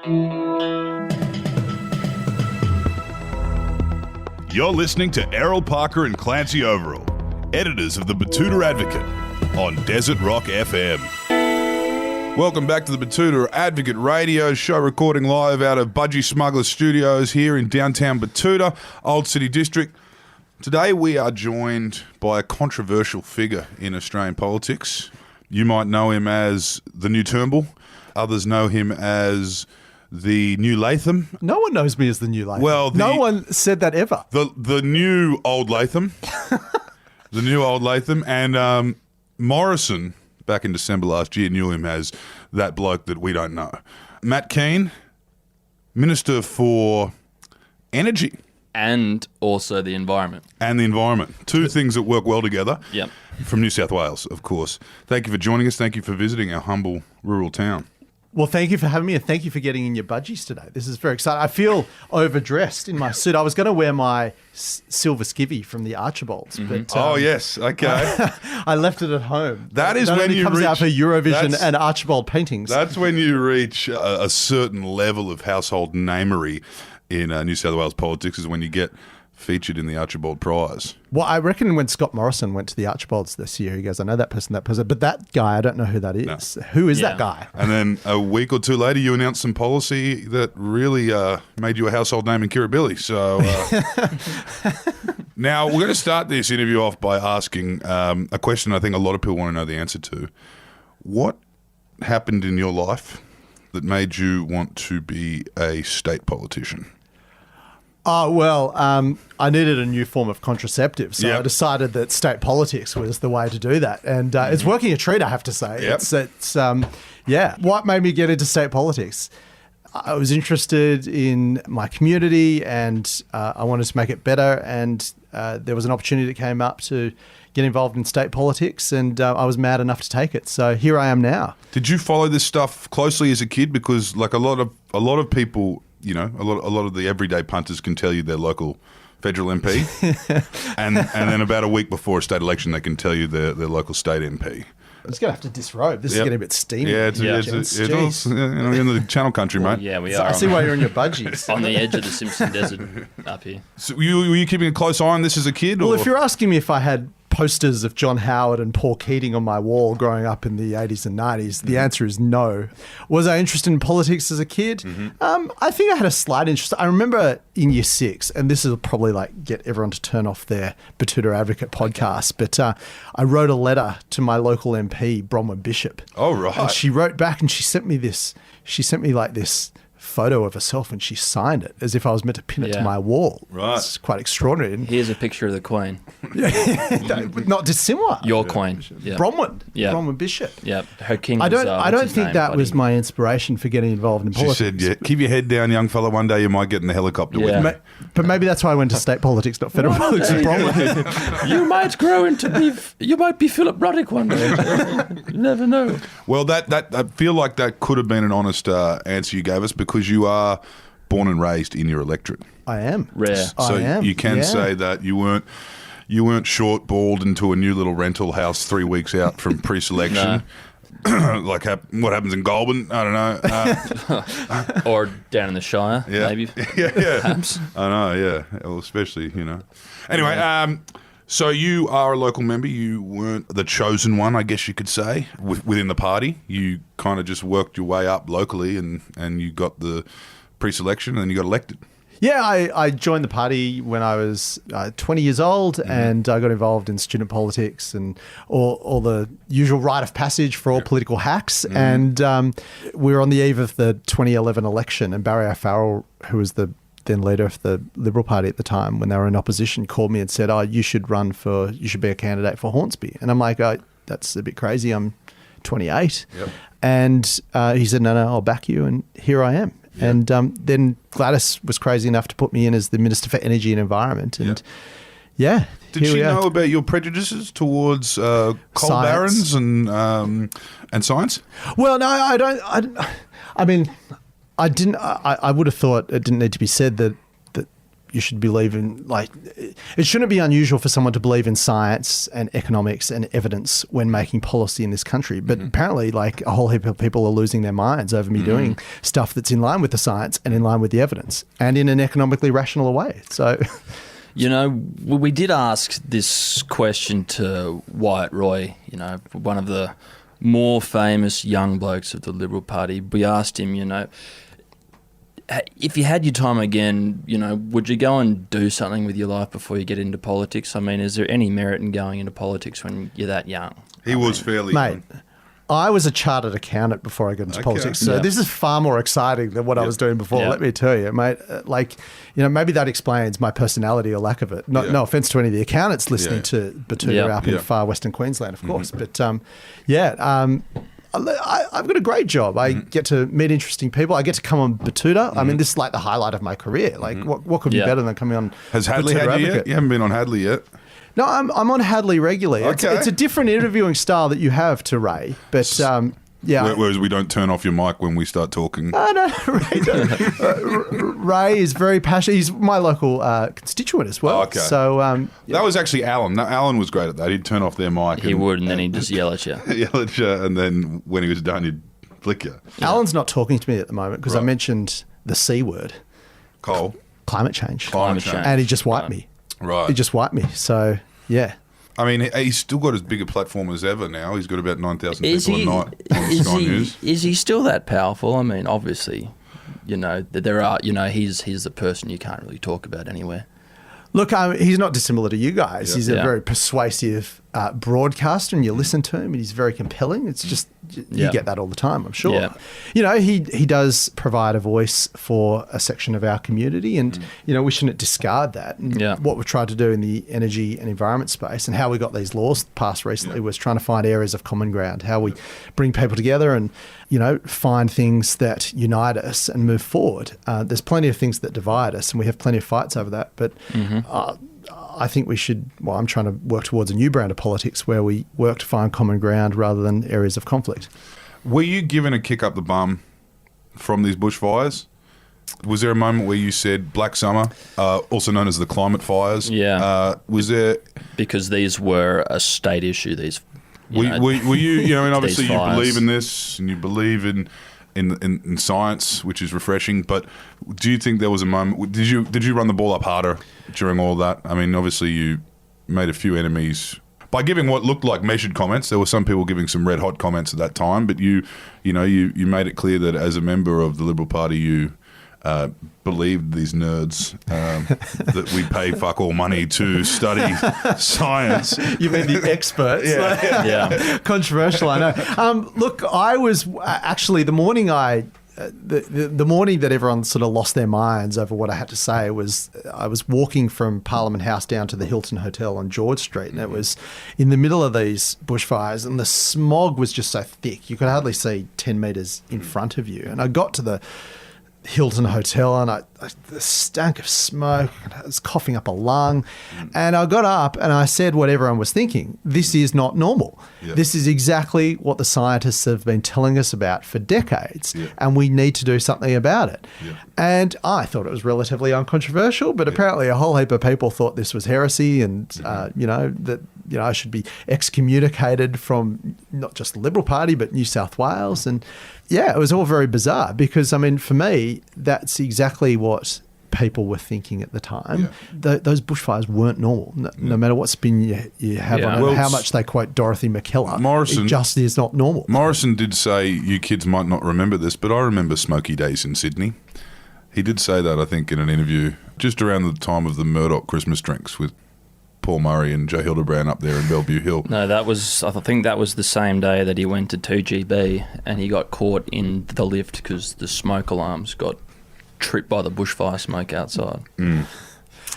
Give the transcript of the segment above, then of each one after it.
You're listening to Errol Parker and Clancy Overall, editors of the Batuta Advocate, on Desert Rock FM. Welcome back to the Batuta Advocate radio show, recording live out of Budgie Smuggler Studios here in downtown Batuta, Old City District. Today we are joined by a controversial figure in Australian politics. You might know him as the new Turnbull. Others know him as the new Latham. No one knows me as the new Latham. Well, no one said that ever. The new old Latham. The new old Latham. And Morrison, back in December last year, knew him as that bloke that we don't know. Matt Kean, Minister for Energy. And also the environment. And the environment. Two things that work well together. Yep. From New South Wales, of course. Thank you for joining us. Thank you for visiting our humble rural town. Well, thank you for having me, and thank you for getting in your budgies today. This is very exciting. I feel overdressed in my suit. I was going to wear my silver skivvy from the Archibalds, but Oh, yes. Okay. I left it at home. That is when only you comes reach- out for Eurovision that's- and Archibald paintings. That's when you reach a certain level of household namery in New South Wales politics, is when you get featured in the Archibald Prize. Well, I reckon when Scott Morrison went to the Archibalds this year, he goes, I know that person, but that guy, I don't know who that is. No. Who is that guy? And then a week or two later, you announced some policy that really made you a household name in Kirribilli. So now we're going to start this interview off by asking a question I think a lot of people want to know the answer to. What happened in your life that made you want to be a state politician? I needed a new form of contraceptive, so I decided that state politics was the way to do that, and it's working a treat, I have to say. Yep. It's what made me get into state politics? I was interested in my community, and I wanted to make it better, and there was an opportunity that came up to get involved in state politics, and I was mad enough to take it. So here I am now. Did you follow this stuff closely as a kid? Because like a lot of people, you know, a lot of the everyday punters can tell you their local federal MP, and then about a week before a state election, they can tell you their local state MP. I'm just going to have to disrobe. This is getting a bit steamy. Yeah, it's you know, in the Channel Country, mate. Yeah, we So are. I see why you're in your budgies. On the edge of the Simpson Desert up here. So were you keeping a close eye on this as a kid? Well, or? if you're asking me if I had posters of John Howard and Paul Keating on my wall growing up in the 80s and 90s, the answer is no. Was I interested in politics as a kid? I think I had a slight interest. I remember in year 6, and this will probably like get everyone to turn off their Batuta Advocate podcast, but I wrote a letter to my local MP, Bronwyn Bishop. Oh, right. And she wrote back and she sent me like this photo of herself, and she signed it as if I was meant to pin it to my wall. Right. It's quite extraordinary. And Here's a picture of the Queen. not dissimilar. Your Queen. Yeah. Bronwyn. Yeah. Bronwyn Bishop. Yeah. Her king I was, don't think that was my inspiration for getting involved in She politics. said, keep your head down, young fella. One day you might get in the helicopter with me. But maybe that's why I went to state politics, not federal politics. Bronwyn. You might grow into you might be Philip Ruddock one day. You never know. Well, that I feel like that could have been an honest answer you gave us, because you are born and raised in your electorate. I am. Rare. So I am. you can say that you weren't short-balled into a new little rental house 3 weeks out from pre-selection. Like what happens in Goulburn, I don't know. Or down in the Shire, maybe. Yeah. Perhaps. I know, yeah. Well, especially, you know. Anyway, so you are a local member. You weren't the chosen one, I guess you could say, within the party. You kind of just worked your way up locally, and you got the pre-selection, and then you got elected. Yeah, I joined the party when I was 20 years old, and I got involved in student politics and all the usual rite of passage for all political hacks. And we were on the eve of the 2011 election, and Barry O'Farrell, who was the then leader of the Liberal Party at the time when they were in opposition, called me and said, you should be a candidate for Hornsby. And I'm like, that's a bit crazy. I'm 28. Yep. And he said, no, I'll back you. And here I am. Yeah. And then Gladys was crazy enough to put me in as the Minister for Energy and Environment. And did she know about your prejudices towards coal barons and science? Well, no, I don't. I mean, I didn't. I would have thought it didn't need to be said that you should believe in, like, it shouldn't be unusual for someone to believe in science and economics and evidence when making policy in this country. But apparently, like, a whole heap of people are losing their minds over me doing stuff that's in line with the science and in line with the evidence and in an economically rational way. So... You know, we did ask this question to Wyatt Roy, you know, one of the more famous young blokes of the Liberal Party. We asked him, you know, if you had your time again, you know, would you go and do something with your life before you get into politics? I mean, is there any merit in going into politics when you're that young? He was fairly Mate, young. I was a chartered accountant before I got into politics, so this is far more exciting than what I was doing before. Let me tell you, mate. Like, you know, maybe that explains my personality or lack of it. No offense to any of the accountants listening to Batuta up in far western Queensland, of course. But I've got a great job. I get to meet interesting people. I get to come on Batuta. I mean, this is like the highlight of my career. Like, what could be better than coming on? Has Hadley Batuta had you Advocate? yet? You haven't been on Hadley yet. No, I'm on Hadley regularly. Okay. It's a different interviewing style that you have to Ray, but Whereas we don't turn off your mic when we start talking. Oh, no, Ray is very passionate. He's my local constituent as well. Okay. So that was actually Alan. No, Alan was great at that. He'd turn off their mic. He would, and then he'd just yell at you. Yell at you, and then when he was done, he'd flick you. Alan's not talking to me at the moment because I mentioned the C word. Cole. Climate change. Climate change. And he just wiped me. Right. He just wiped me. So, yeah. I mean, he's still got as big a platform as ever now. He's got about 9,000 people a night on Sky News. Is he still that powerful? I mean, obviously, you know, there are, you know, he's the person you can't really talk about anywhere. Look, he's not dissimilar to you guys. Yeah. He's a very persuasive broadcaster, and you listen to him, and he's very compelling. It's just, you get that all the time, I'm sure. Yeah. You know, he does provide a voice for a section of our community, and, you know, we shouldn't discard that. And what we've tried to do in the energy and environment space and how we got these laws passed recently was trying to find areas of common ground, how we bring people together and, you know, find things that unite us and move forward. There's plenty of things that divide us, and we have plenty of fights over that, but I think we should, well, I'm trying to work towards a new brand of politics where we work to find common ground rather than areas of conflict. Were you given a kick up the bum from these bushfires? Was there a moment where you said Black Summer, also known as the climate fires? Yeah. Was there... Because these were a state issue, these... Were you, you know, and obviously you fires. believe in this and you believe in science, which is refreshing, but do you think there was a moment... Did you run the ball up harder during all that? I mean, obviously you made a few enemies by giving what looked like measured comments. There were some people giving some red hot comments at that time, but you made it clear that as a member of the Liberal Party, you believed these nerds that we pay fuck all money to study science. You mean the experts? Yeah. Controversial, I know. Look, I was actually the morning the morning that everyone sort of lost their minds over what I had to say was I was walking from Parliament House down to the Hilton Hotel on George Street, and it was in the middle of these bushfires, and the smog was just so thick you could hardly see 10 metres in front of you. And I got to the Hilton Hotel, and the stank of smoke, and I was coughing up a lung, and I got up and I said what everyone was thinking: this is not normal. This is exactly what the scientists have been telling us about for decades, and we need to do something about it. And I thought it was relatively uncontroversial, but apparently a whole heap of people thought this was heresy, and that I should be excommunicated from not just the Liberal Party but New South Wales. And it was all very bizarre because, I mean, for me, that's exactly what people were thinking at the time. Those bushfires weren't normal, no matter what spin you have on it, Well, how much they quote Dorothy McKellar. Morrison, it just is not normal. Morrison did say, you kids might not remember this, but I remember smoky days in Sydney. He did say that, I think, in an interview just around the time of the Murdoch Christmas drinks with Paul Murray and Joe Hildebrand up there in Bellevue Hill. No, I think that was the same day that he went to 2GB and he got caught in the lift because the smoke alarms got tripped by the bushfire smoke outside.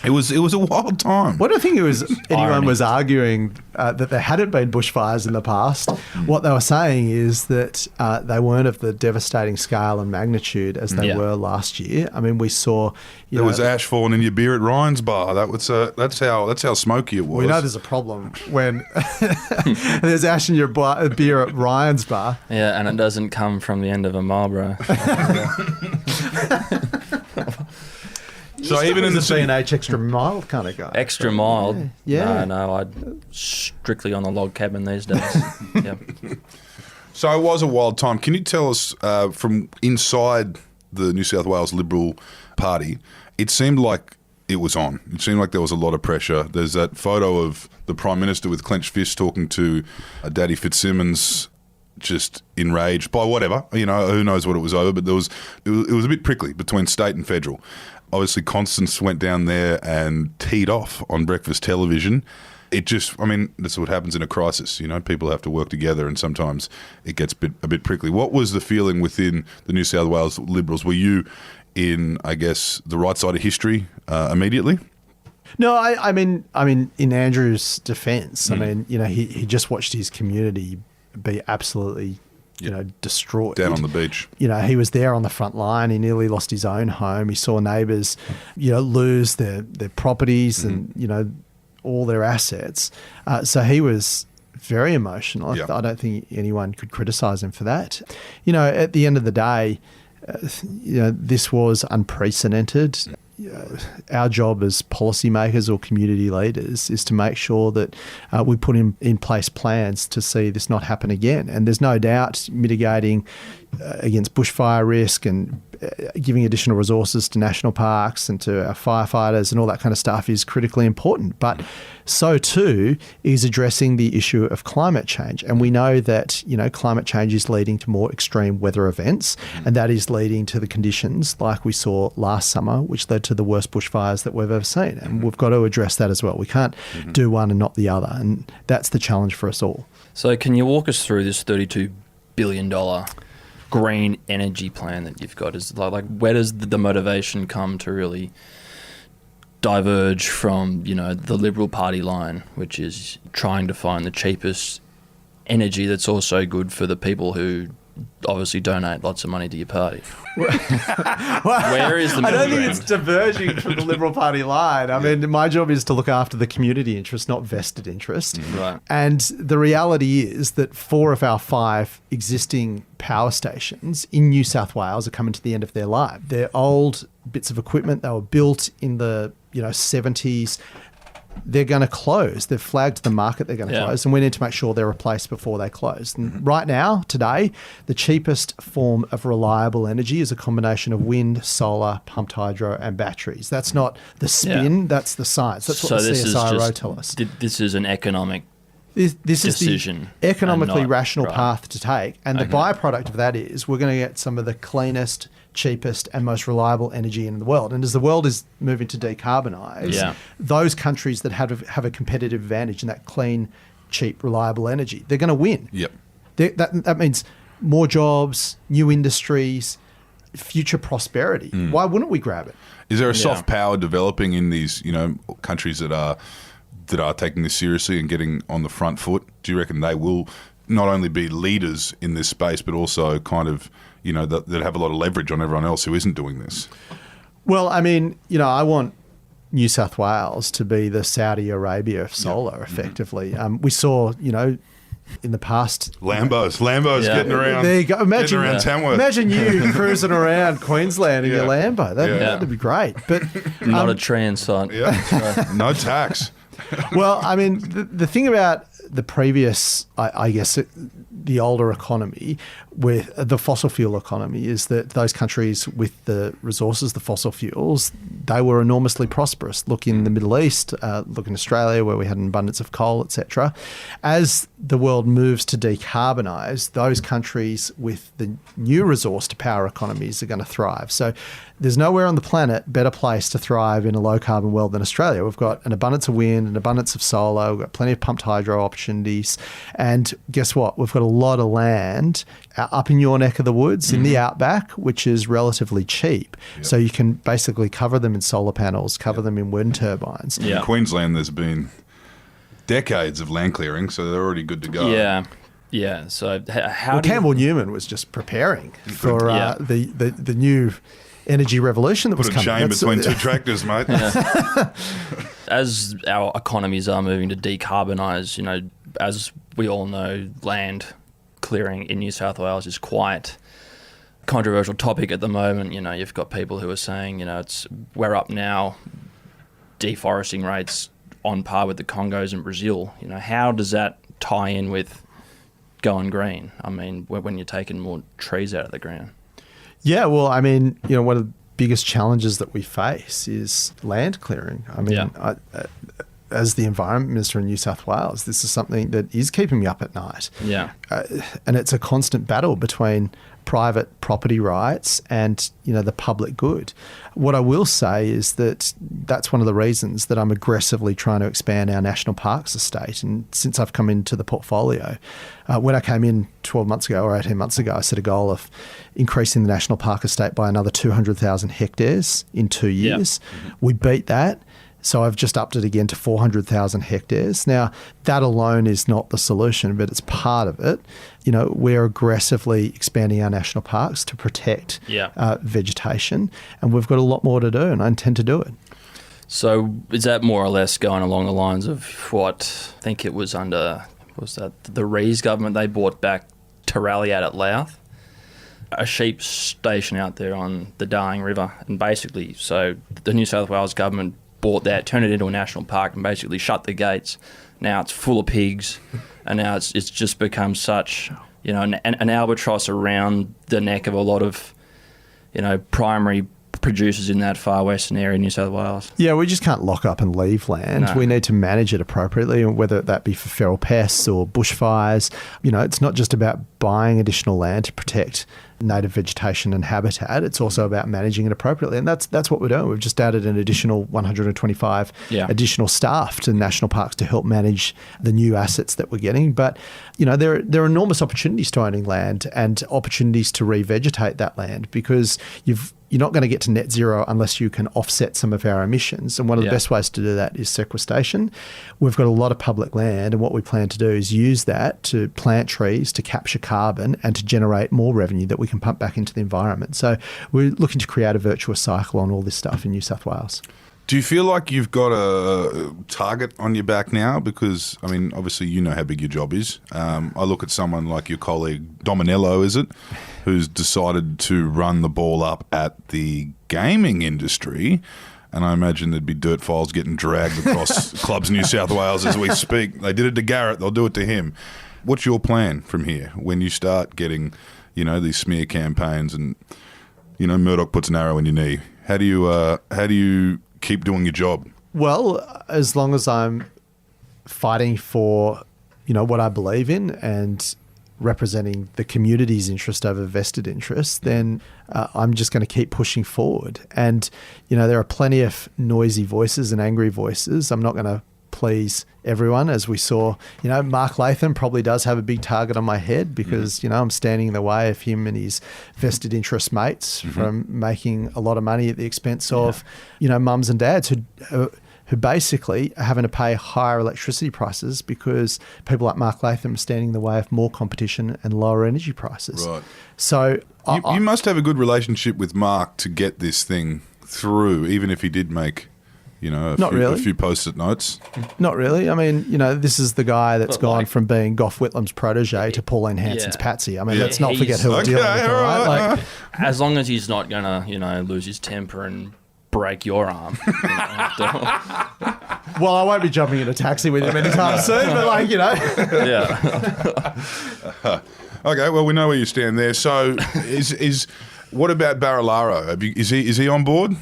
It was a wild time. What I think it was, anyone Irony. was arguing that there hadn't been bushfires in the past. What they were saying is that they weren't of the devastating scale and magnitude as they were last year. I mean, we saw There was ash falling in your beer at Ryan's bar. That's how smoky it was. We know there's a problem when there's ash in your beer at Ryan's bar. Yeah, and it doesn't come from the end of a Marlboro. So even in the city, B&H extra mild kind of guy. Extra mild. Yeah. No, I'm strictly on the log cabin these days. Yeah. so it was a wild time. Can you tell us from inside the New South Wales Liberal Party, it seemed like it was on. It seemed like there was a lot of pressure. There's that photo of the Prime Minister with clenched fists talking to Daddy Fitzsimmons, just enraged by whatever, who knows what it was over, but it was a bit prickly between state and federal. Obviously, Constance went down there and teed off on breakfast television. That's what happens in a crisis. People have to work together, and sometimes it gets a bit prickly. What was the feeling within the New South Wales Liberals? Were you in, I guess, the right side of history immediately? No, I mean, in Andrew's defence, he just watched his community be absolutely, destroyed. Down on the beach. He was there on the front line. He nearly lost his own home. He saw neighbours, lose their properties and, all their assets. So he was very emotional. Yeah. I don't think anyone could criticise him for that. At the end of the day, this was unprecedented. Our job as policymakers or community leaders is to make sure that we put in place plans to see this not happen again. And there's no doubt mitigating against bushfire risk and giving additional resources to national parks and to our firefighters and all that kind of stuff is critically important. But so too is addressing the issue of climate change. And we know that, climate change is leading to more extreme weather events, and that is leading to the conditions like we saw last summer, which led to the worst bushfires that we've ever seen. And we've got to address that as well. We can't do one and not the other. And that's the challenge for us all. So can you walk us through this $32 billion green energy plan that you've got? Is like where does the motivation come to really diverge from the Liberal Party line, which is trying to find the cheapest energy that's also good for the people who obviously donate lots of money to your party? Where is the middle I don't think ground? it's diverging from the Liberal Party line. I mean, my job is to look after the community interest, not vested interest. Right. And the reality is that 4 of our 5 existing power stations in New South Wales are coming to the end of their life. They're old bits of equipment. They were built in the 70s. They're going to close. They've flagged the market they're going to close, and we need to make sure they're replaced before they close. And right now, today, the cheapest form of reliable energy is a combination of wind, solar, pumped hydro, and batteries. That's not the spin, that's the science. That's what the CSIRO tell us. This is an economic This decision, is the economically and not- rational right. path to take. And the byproduct of that is we're going to get some of the cleanest, cheapest and most reliable energy in the world. And as the world is moving to decarbonise, those countries that have a competitive advantage in that clean, cheap, reliable energy, they're going to win. Yep. That means more jobs, new industries, future prosperity. Why wouldn't we grab it? Is there a soft power developing in these, countries that are taking this seriously and getting on the front foot? Do you reckon they will not only be leaders in this space, but also kind of, that have a lot of leverage on everyone else who isn't doing this? Well, I mean, I want New South Wales to be the Saudi Arabia of solar, effectively. We saw, in the past, Lambos getting around. There you go. Imagine, getting around Tamworth. imagine you cruising around Queensland in your Lambo. That'd be great. But Not a tree in sight. Yeah. No tax. well, I mean, the thing about the previous, I guess, the older economy with the fossil fuel economy is that those countries with the resources, the fossil fuels, they were enormously prosperous. Look in the Middle East, look in Australia where we had an abundance of coal, etc. As the world moves to decarbonise, those countries with the new resource to power economies are going to thrive. So there's nowhere on the planet better place to thrive in a low carbon world than Australia. We've got an abundance of wind, an abundance of solar, we've got plenty of pumped hydro opportunities. And guess what? We've got a lot of land up in your neck of the woods in the outback, which is relatively cheap. Yep. So you can basically cover them in solar panels, cover them in wind turbines. In Queensland, there's been decades of land clearing, so they're already good to go. Yeah. So Campbell Newman was just preparing for the new energy revolution that was coming. Put a chain between 2 tractors, mate. As our economies are moving to decarbonise, as we all know, land clearing in New South Wales is quite controversial topic at the moment. You know, you've got people who are saying, you know, we're up now, deforesting rates on par with the Congos and Brazil. You know, how does that tie in with going green? I mean, when you're taking more trees out of the ground. Yeah, well, I mean, you know, one of the biggest challenges that we face is land clearing. I mean, as the Environment Minister in New South Wales, this is something that is keeping me up at night. Yeah. And it's a constant battle between private property rights and, you know, the public good. What I will say is that that's one of the reasons that I'm aggressively trying to expand our national parks estate. And since I've come into the portfolio, when I came in 12 months ago or 18 months ago, I set a goal of increasing the national park estate by another 200,000 hectares in 2 years. Yeah. We beat that. So I've just upped it again to 400,000 hectares. Now, that alone is not the solution, but it's part of it. You know, we're aggressively expanding our national parks to protect vegetation, and we've got a lot more to do, and I intend to do it. So is that more or less going along the lines of what I think it was under, was that the Rees government, they bought back Terraliat at Louth, a sheep station out there on the Darling River, and basically, so the New South Wales government bought that, turned it into a national park and basically shut the gates. Now it's full of pigs, and now it's just become such, you know, an albatross around the neck of a lot of, you know, primary producers in that far western area of New South Wales. Yeah, we just can't lock up and leave land. No. We need to manage it appropriately, whether that be for feral pests or bushfires. You know, it's not just about buying additional land to protect native vegetation and habitat. It's also about managing it appropriately, and that's what we're doing. We've just added an additional 125 additional staff to national parks to help manage the new assets that we're getting. But you know, there are enormous opportunities to owning land and opportunities to revegetate that land, because you're not going to get to net zero unless you can offset some of our emissions. And one of the best ways to do that is sequestration. We've got a lot of public land, and what we plan to do is use that to plant trees, to capture carbon, and to generate more revenue that we can pump back into the environment. So we're looking to create a virtuous cycle on all this stuff in New South Wales. Do you feel like you've got a target on your back now? Because, I mean, obviously you know how big your job is. I look at someone like your colleague, Dominello, is it, who's decided to run the ball up at the gaming industry, and I imagine there'd be dirt files getting dragged across clubs in New South Wales as we speak. They did it to Garrett, they'll do it to him. What's your plan from here when you start getting, you know, these smear campaigns and, you know, Murdoch puts an arrow in your knee? How do you keep doing your job? Well, as long as I'm fighting for, you know, what I believe in and representing the community's interest over vested interest, then I'm just going to keep pushing forward. And, you know, there are plenty of noisy voices and angry voices. I'm not going to please everyone, as we saw. You know, Mark Latham probably does have a big target on my head because, you know, I'm standing in the way of him and his vested interest mates from making a lot of money at the expense of, you know, mums and dads who basically are having to pay higher electricity prices because people like Mark Latham are standing in the way of more competition and lower energy prices. Right. So you must have a good relationship with Mark to get this thing through, even if he did make, you know, a few post-it notes. Not really. I mean, you know, this is the guy that's gone from being Gough Whitlam's protege to Pauline Hanson's patsy. I mean, let's not forget who we're dealing with, right? Like, as long as he's not going to, you know, lose his temper and break your arm. Well, I won't be jumping in a taxi with him anytime soon, but like, you know. Okay, well, we know where you stand there. So what about Barilaro? Is he on board?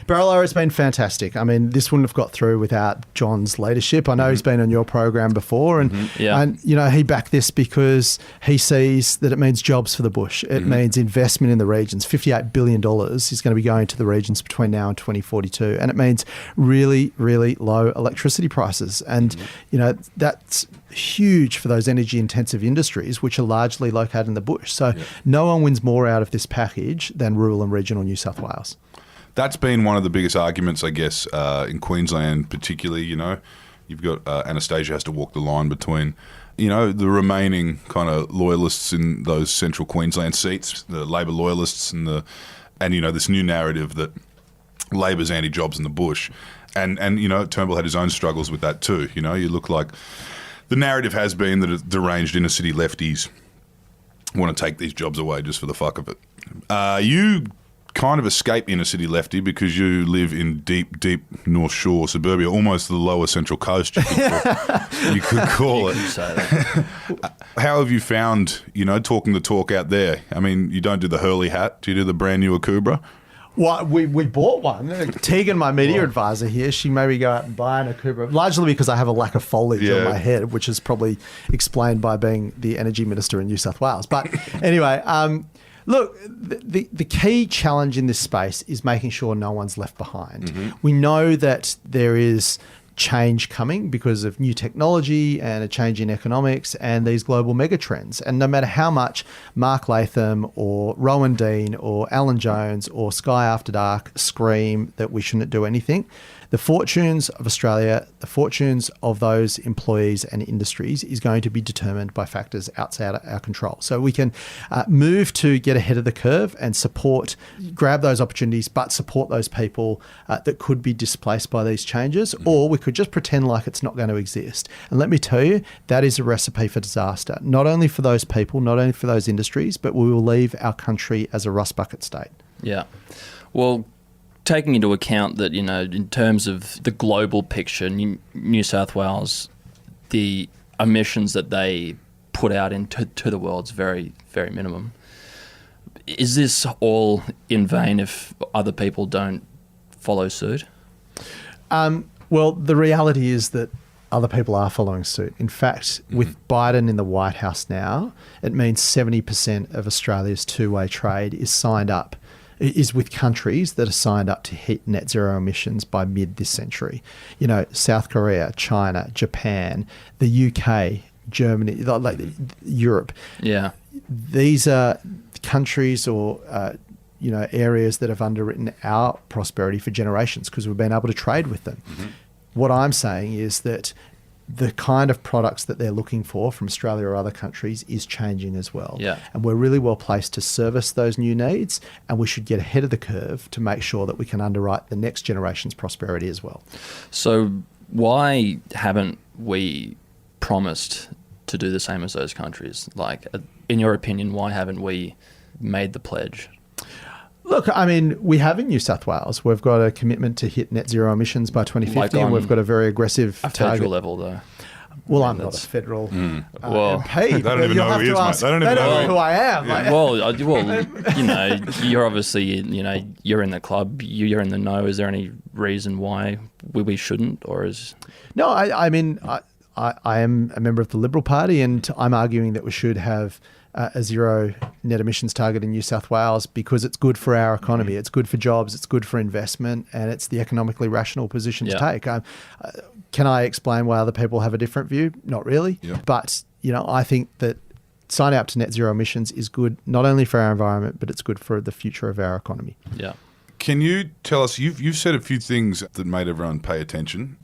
Barilaro has been fantastic. I mean, this wouldn't have got through without John's leadership. I know he's been on your program before, and you know, he backed this because he sees that it means jobs for the bush. It means investment in the regions. $58 billion is going to be going to the regions between now and 2042, and it means really, really low electricity prices. And you know, that's huge for those energy-intensive industries, which are largely located in the bush. So no one wins more out of this package than rural and regional New South Wales. That's been one of the biggest arguments, I guess, in Queensland particularly. You know, you've got Anastasia has to walk the line between, you know, the remaining kind of loyalists in those central Queensland seats, the Labor loyalists, and you know, this new narrative that Labor's anti-jobs in the bush. And you know, Turnbull had his own struggles with that too. You know, you look like the narrative has been that deranged inner city lefties want to take these jobs away just for the fuck of it. You kind of escape inner city lefty because you live in deep North Shore suburbia, almost the lower Central Coast, you could call it. You say that. How have you found, talking the talk out there? I mean, you don't do the Hurley hat. Do you do the brand new Akubra? Well, we bought one. Tegan, my media advisor here, she made me go out and buy an Akubra, largely because I have a lack of foliage on my head, which is probably explained by being the energy minister in New South Wales. But anyway, look, the key challenge in this space is making sure no one's left behind. Mm-hmm. We know that there is change coming because of new technology and a change in economics and these global megatrends. And no matter how much Mark Latham or Rowan Dean or Alan Jones or Sky After Dark scream that we shouldn't do anything, the fortunes of Australia, the fortunes of those employees and industries is going to be determined by factors outside our control. So we can move to get ahead of the curve and grab those opportunities, but support those people that could be displaced by these changes, or we could just pretend like it's not going to exist. And let me tell you, that is a recipe for disaster, not only for those people, not only for those industries, but we will leave our country as a rust bucket state. Yeah. Well, taking into account that, in terms of the global picture, New South Wales, the emissions that they put out into the world is very, very minimum. Is this all in vain if other people don't follow suit? Well, the reality is that other people are following suit. In fact, with Biden in the White House now, it means 70% of Australia's two-way trade is with countries that are signed up to hit net zero emissions by mid this century. South Korea, China, Japan, the UK, Germany, like Europe. Yeah. These are countries or areas that have underwritten our prosperity for generations because we've been able to trade with them. Mm-hmm. What I'm saying is that the kind of products that they're looking for from Australia or other countries is changing as well. Yeah. And we're really well placed to service those new needs, and we should get ahead of the curve to make sure that we can underwrite the next generation's prosperity as well. So why haven't we promised to do the same as those countries? Like, in your opinion, why haven't we made the pledge? Look, I mean, we have in New South Wales. We've got a commitment to hit net zero emissions by 2050, and we've got a very aggressive target. Federal level, though. Well, I'm not a federal MP. They don't even know who he is, mate. They don't know who I am. Yeah. Well, you're obviously, you're in the club. You're in the know. Is there any reason why we shouldn't, or is? No, I mean, I am a member of the Liberal Party, and I'm arguing that we should have a zero net emissions target in New South Wales because it's good for our economy, it's good for jobs, it's good for investment, and it's the economically rational position to take. Can I explain why other people have a different view? Not really. Yeah. But, I think that signing up to net zero emissions is good not only for our environment, but it's good for the future of our economy. Yeah. Can you tell us, you've said a few things that made everyone pay attention.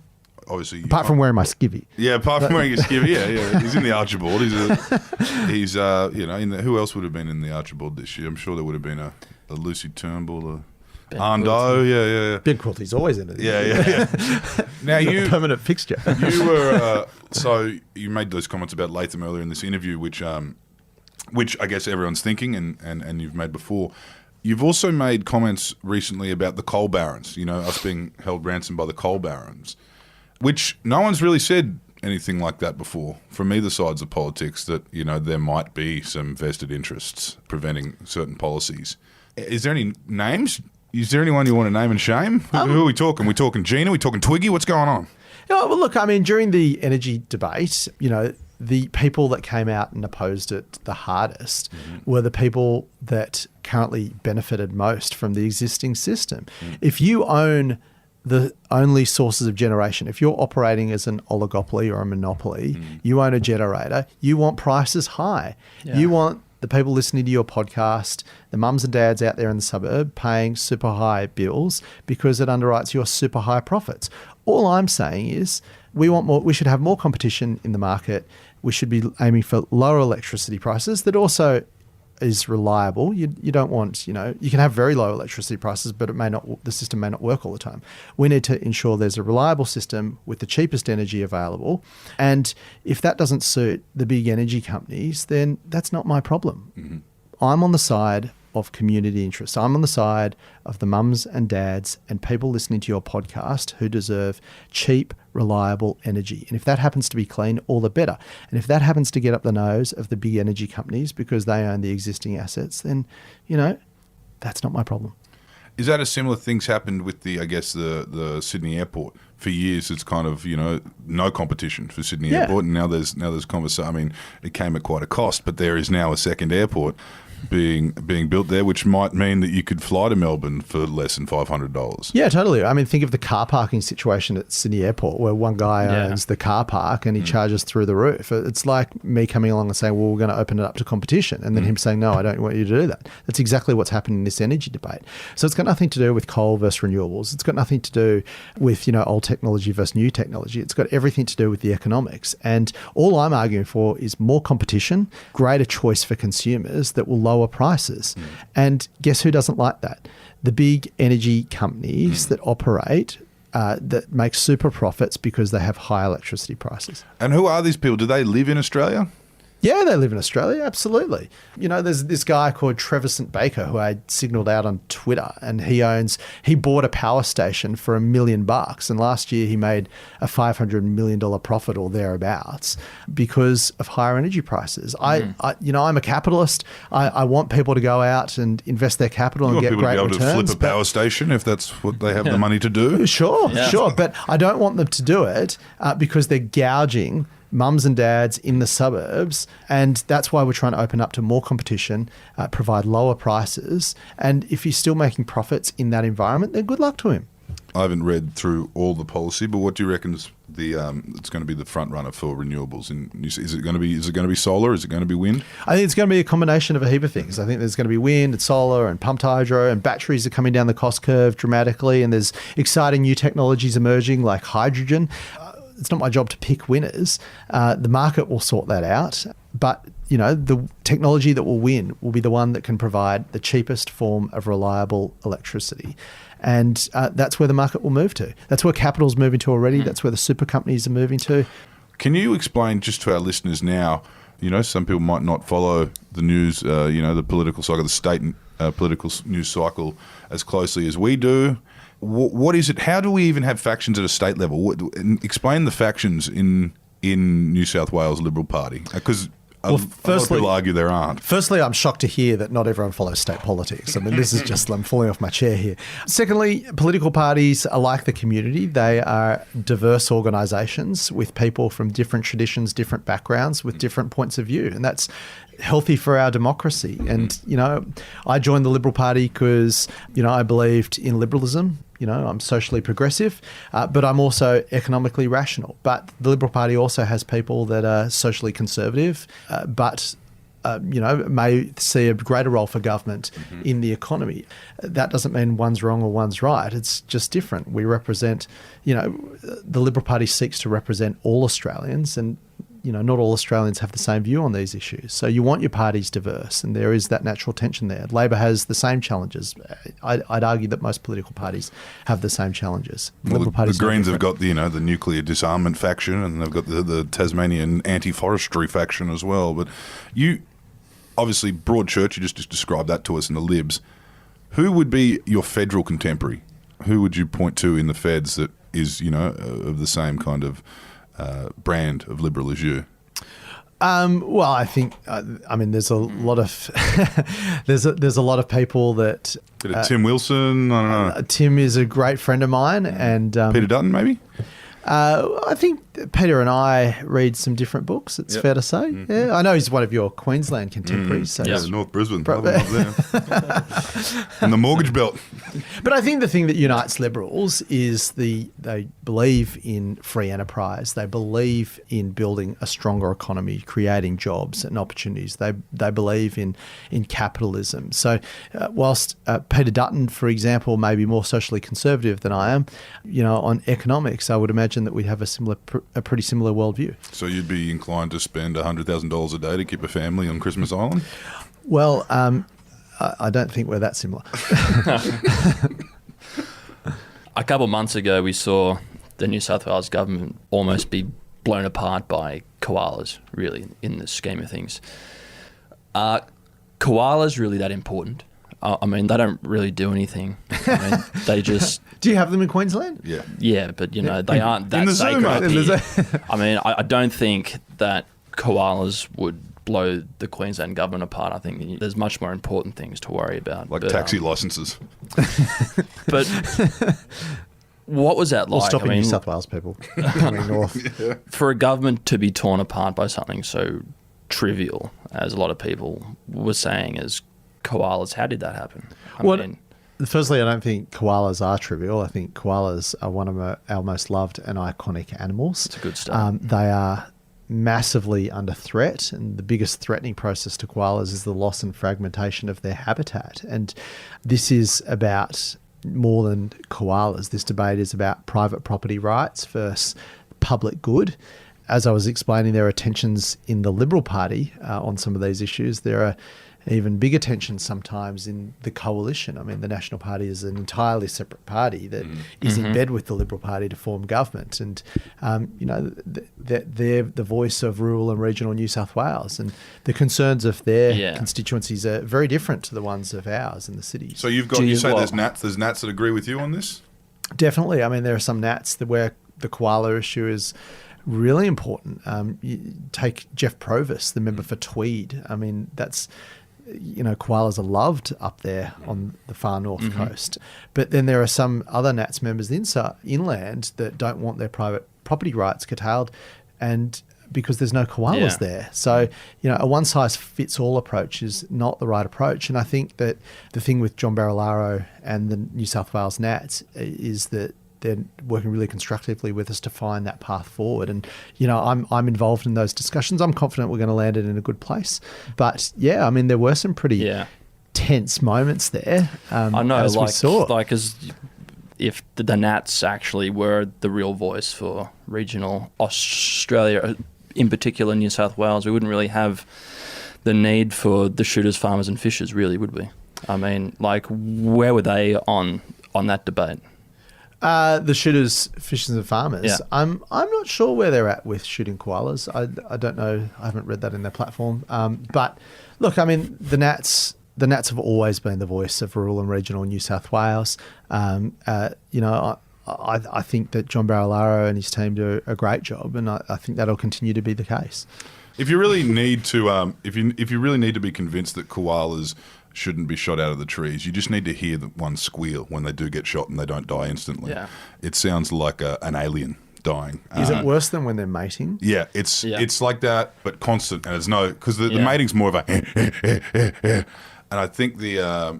Obviously, apart from wearing my skivvy. Yeah, apart from wearing your skivvy, yeah. He's in the Archibald. He's who else would have been in the Archibald this year? I'm sure there would have been a Lucy Turnbull, Arndo, yeah. Ben Quilty's always in it. Yeah. Now a permanent fixture. You were so you made those comments about Latham earlier in this interview, which I guess everyone's thinking, and you've made before. You've also made comments recently about the coal barons. Us being held ransom by the coal barons. Which no one's really said anything like that before from either sides of politics, that, there might be some vested interests preventing certain policies. Is there any names? Is there anyone you want to name and shame? Who are we talking? Are we talking Gina? Are we talking Twiggy? What's going on? Well, look, I mean, during the energy debate, the people that came out and opposed it the hardest were the people that currently benefited most from the existing system. If you own the only sources of generation, if you're operating as an oligopoly or a monopoly, you own a generator, you want prices high. Yeah. You want the people listening to your podcast, the mums and dads out there in the suburb paying super high bills because it underwrites your super high profits. All I'm saying is we should have more competition in the market. We should be aiming for lower electricity prices that also is reliable. You don't want, you can have very low electricity prices, but the system may not work all the time. We need to ensure there's a reliable system with the cheapest energy available. And if that doesn't suit the big energy companies, then that's not my problem. Mm-hmm. I'm on the side of community interest. So I'm on the side of the mums and dads and people listening to your podcast who deserve cheap, reliable energy. And if that happens to be clean, all the better. And if that happens to get up the nose of the big energy companies because they own the existing assets, then, that's not my problem. Is that a similar thing's happened with the Sydney airport? For years, it's kind of, no competition for Sydney airport, and now there's conversation. I mean, it came at quite a cost, but there is now a second airport being built there, which might mean that you could fly to Melbourne for less than $500. Yeah, totally. I mean, think of the car parking situation at Sydney Airport where one guy owns the car park and he charges through the roof. It's like me coming along and saying, well, we're going to open it up to competition, and then him saying, no, I don't want you to do that. That's exactly what's happening in this energy debate. So it's got nothing to do with coal versus renewables. It's got nothing to do with, old technology versus new technology. It's got everything to do with the economics. And all I'm arguing for is more competition, greater choice for consumers that will lower prices. And guess who doesn't like that? The big energy companies that operate that make super profits because they have high electricity prices. And who are these people? Do they live in Australia? Yeah, they live in Australia, absolutely. There's this guy called Trevor St. Baker who I signalled out on Twitter, and he bought a power station for $1 million, and last year he made a $500 million profit or thereabouts because of higher energy prices. I'm a capitalist. I want people to go out and invest their capital and get great returns. You want people to be able to flip a power station if that's what they have the money to do? Sure. But I don't want them to do it because they're gouging mums and dads in the suburbs, and that's why we're trying to open up to more competition, provide lower prices, and if he's still making profits in that environment, then good luck to him. I haven't read through all the policy, but what do you reckon is it's going to be the front runner for renewables? Is it going to be solar? Is it going to be wind? I think it's going to be a combination of a heap of things. I think there's going to be wind and solar and pumped hydro, and batteries are coming down the cost curve dramatically, and there's exciting new technologies emerging like hydrogen. It's not my job to pick winners. The market will sort that out. But, the technology that will win will be the one that can provide the cheapest form of reliable electricity. And that's where the market will move to. That's where capital's moving to already. That's where the super companies are moving to. Can you explain just to our listeners now, some people might not follow the news, the political cycle, the state political news cycle as closely as we do. What is it? How do we even have factions at a state level? Explain the factions in New South Wales Liberal Party, because a lot of people argue there aren't. Firstly, I'm shocked to hear that not everyone follows state politics. I mean, this is just, I'm falling off my chair here. Secondly, political parties are like the community. They are diverse organisations with people from different traditions, different backgrounds, with different points of view. And that's healthy for our democracy. And, I joined the Liberal Party because, I believed in liberalism. I'm socially progressive, but I'm also economically rational. But the Liberal Party also has people that are socially conservative, but may see a greater role for government in the economy. That doesn't mean one's wrong or one's right. It's just different. We represent, the Liberal Party seeks to represent all Australians, and not all Australians have the same view on these issues. So you want your parties diverse, and there is that natural tension there. Labor has the same challenges. I'd argue that most political parties have the same challenges. Well, the Greens have got the nuclear disarmament faction, and they've got the Tasmanian anti-forestry faction as well. But you, obviously, Broadchurch, you just described that to us in the Libs. Who would be your federal contemporary? Who would you point to in the feds that is, of the same kind of brand of liberal as you? Well, I think there's a lot of there's a lot of people that Tim Wilson. I don't know. Tim is a great friend of mine, and Peter Dutton, maybe. I think Peter and I read some different books, it's fair to say. Mm-hmm. Yeah, I know he's one of your Queensland contemporaries. So North Brisbane. And the mortgage belt. But I think the thing that unites Liberals is they believe in free enterprise. They believe in building a stronger economy, creating jobs and opportunities. They believe in capitalism. So whilst Peter Dutton, for example, may be more socially conservative than I am, on economics, I would imagine that we'd have a pretty similar worldview. So you'd be inclined to spend $100,000 a day to keep a family on Christmas Island? Well, I don't think we're that similar. A couple of months ago, we saw the New South Wales government almost be blown apart by koalas, really, in the scheme of things. Are koalas really that important? I mean, they don't really do anything. I mean, they just... Do you have them in Queensland? Yeah. Yeah, but, you know, they aren't that in the zoo, sacred mate. up here. I mean, I don't think that koalas would blow the Queensland government apart. I think there's much more important things to worry about. Like taxi licences. But what was that Or like? stopping I mean, New South Wales people coming north. for a government to be torn apart by something so trivial, as a lot of people were saying, as koalas, how did that happen? I mean, Firstly, I don't think koalas are trivial. I think koalas are one of our most loved and iconic animals. it's a good start. They are massively under threat, and the biggest threatening process to koalas is the loss and fragmentation of their habitat. And this is about more than koalas. This debate is about private property rights versus public good. As I was explaining, there are tensions in the Liberal Party on some of these issues. There are even bigger tensions sometimes in the coalition. I mean, the National Party is an entirely separate party that is in bed with the Liberal Party to form government. And, you know, they're the voice of rural and regional New South Wales. And the concerns of their constituencies are very different to the ones of ours in the cities. So you've got, you say there's Nats that agree with you on this? Definitely. I mean, there are some Nats where the koala issue is really important. You take Jeff Provis, the member for Tweed. I mean, that's... You know, koalas are loved up there on the far north coast. But then there are some other Nats members inland that don't want their private property rights curtailed, and because there's no koalas there. So, you know, a one-size-fits-all approach is not the right approach. And I think that the thing with John Barilaro and the New South Wales Nats is that they're working really constructively with us to find that path forward. And, you know, I'm involved in those discussions. I'm confident we're going to land it in a good place. But, yeah, I mean, there were some pretty tense moments there. I know, as we saw. Like, as if the Nats actually were the real voice for regional Australia, in particular New South Wales, we wouldn't really have the need for the shooters, farmers and fishers, really, would we? I mean, like, where were they on that debate? The shooters, fishers and farmers. Yeah. I'm not sure where they're at with shooting koalas. I don't know. I haven't read that in their platform. But look, I mean, the Nats have always been the voice of rural and regional New South Wales. You know, I think that John Barilaro and his team do a great job, and I think that'll continue to be the case. If you really need to, if you really need to be convinced that koalas shouldn't be shot out of the trees, you just need to hear the one squeal when they do get shot and they don't die instantly. Yeah. It sounds like an alien dying. Is it worse than when they're mating? Yeah, it's like that, but constant, and it's no, because the mating's more of a and I think the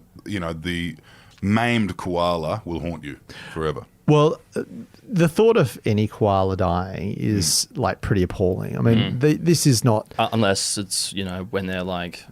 maimed koala will haunt you forever. Well, the thought of any koala dying is like pretty appalling. I mean, this is not unless it's, you know, when they're like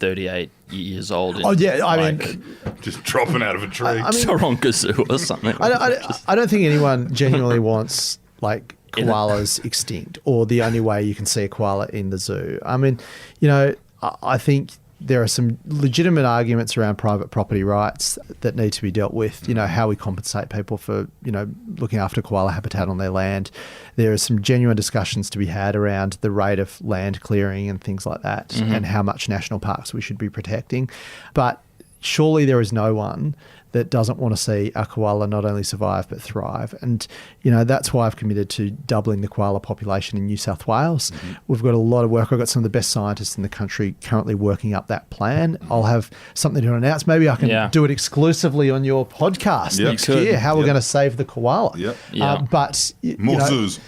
38 years old. Oh yeah, I mean, just dropping out of a tree, Taronga Zoo or something. I don't think anyone genuinely wants like koalas extinct, or the only way you can see a koala in the zoo. I mean, you know, I think there are some legitimate arguments around private property rights that need to be dealt with. You know, how we compensate people for, you know, looking after koala habitat on their land. There are some genuine discussions to be had around the rate of land clearing and things like that, and how much national parks we should be protecting. But surely there is no one that doesn't want to see a koala not only survive but thrive. And, you know, that's why I've committed to doubling the koala population in New South Wales. We've got a lot of work. I've got some of the best scientists in the country currently working up that plan. I'll have something to announce. Maybe I can do it exclusively on your podcast next year, how we're going to save the koala. But more zoos.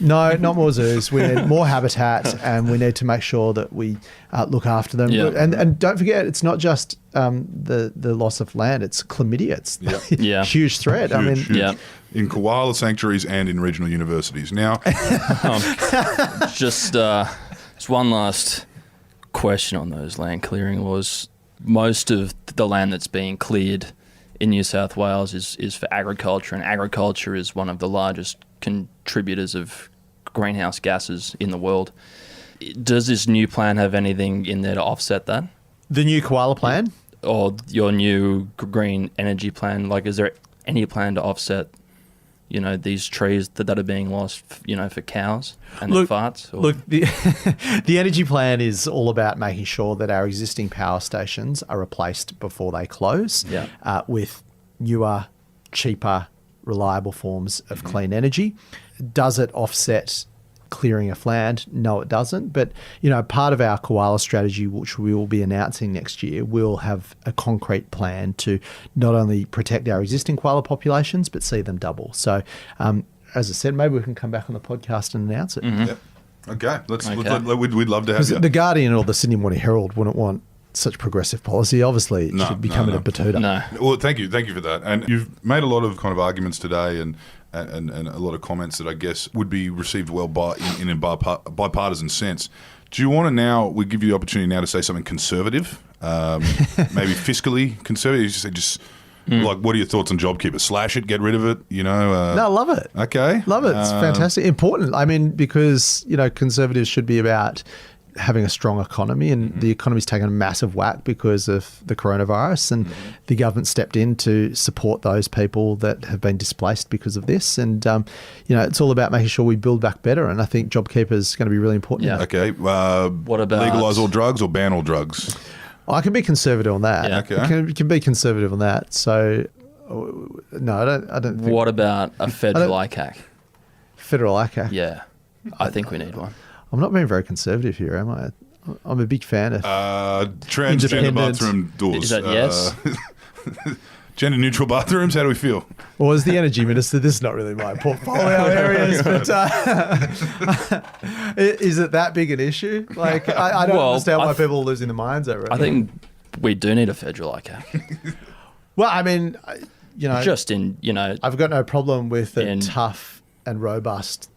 No, not more zoos. We need more habitat, and we need to make sure that we look after them. And don't forget, it's not just the loss of land, it's chlamydia. It's huge threat. Huge. In koala sanctuaries and in regional universities. Now, just one last question on those land clearing laws. Most of the land that's being cleared in New South Wales is for agriculture, and agriculture is one of the largest contributors of greenhouse gases in the world. Does this new plan have anything in there to offset that? The new koala plan? Or your new green energy plan? Like, is there any plan to offset these trees that are being lost, for cows and their farts? Or? Look, the energy plan is all about making sure that our existing power stations are replaced before they close with newer, cheaper, reliable forms of clean energy. Does it offset clearing of land? No, it doesn't. But, part of our koala strategy, which we will be announcing next year, will have a concrete plan to not only protect our existing koala populations, but see them double. So, as I said, maybe we can come back on the podcast and announce it. Yep. Okay. We'd love to have you. The Guardian or the Sydney Morning Herald wouldn't want such progressive policy. Obviously, it should be coming to Batuta. No. Well, thank you for that. And you've made a lot of kind of arguments today and a lot of comments that I guess would be received well in a bipartisan sense. Do you want to now? We give you the opportunity now to say something conservative, maybe fiscally conservative. Like, what are your thoughts on JobKeeper? Slash it, get rid of it. No, love it. Okay, love it. It's fantastic, important. I mean, because conservatives should be about having a strong economy, and the economy's taken a massive whack because of the coronavirus, and the government stepped in to support those people that have been displaced because of this. And it's all about making sure we build back better, and I think JobKeeper is going to be really important. Yeah. Okay. What about legalise all drugs or ban all drugs? I can be conservative on that. Yeah. Okay. Can be conservative on that. So no, I don't think. What about a federal ICAC? Federal ICAC? Yeah, I think we need one. I'm not being very conservative here, am I? I'm a big fan of transgender bathroom doors. Is that yes? Gender neutral bathrooms. How do we feel? Well, as the energy minister, this is not really my portfolio areas, but is it that big an issue? Like, I don't understand why people are losing their minds over it. I think we do need a federal ICAC. Well, I mean, I've got no problem with a tough and robust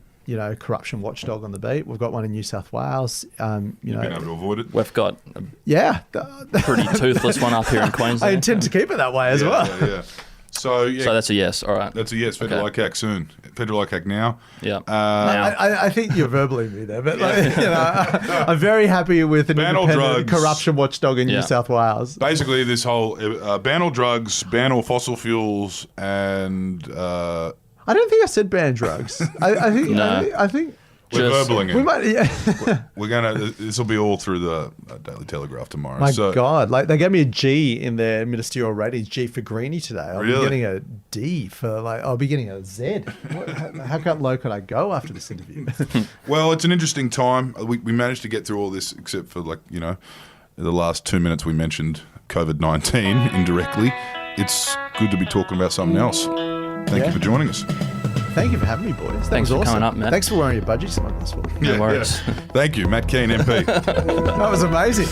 corruption watchdog on the beat. We've got one in New South Wales. You've been able to avoid it. We've got a pretty toothless one up here in Queensland. I intend to keep it that way as well. Yeah. So that's a yes. All right. That's a yes. Federal ICAC soon. Federal ICAC now. Yeah. I think you're verbally me there, but I'm very happy with an independent corruption watchdog in New South Wales. Basically, this whole ban all drugs, ban all fossil fuels, and I don't think I said ban drugs. I think we're verbling it. We might. We're gonna. This will be all through the Daily Telegraph tomorrow. My God! Like, they gave me a G in their ministerial ratings. G for greenie today. I'll be getting a D for I'll be getting a Z. How low could I go after this interview? Well, it's an interesting time. We managed to get through all this, except for the last 2 minutes we mentioned COVID-19 indirectly. It's good to be talking about something else. Thank you for joining us. Thank you for having me, boys. Thanks for coming up, Matt. Thanks for wearing your budgie sunglasses. No worries. Thank you, Matt Kean MP. That was amazing.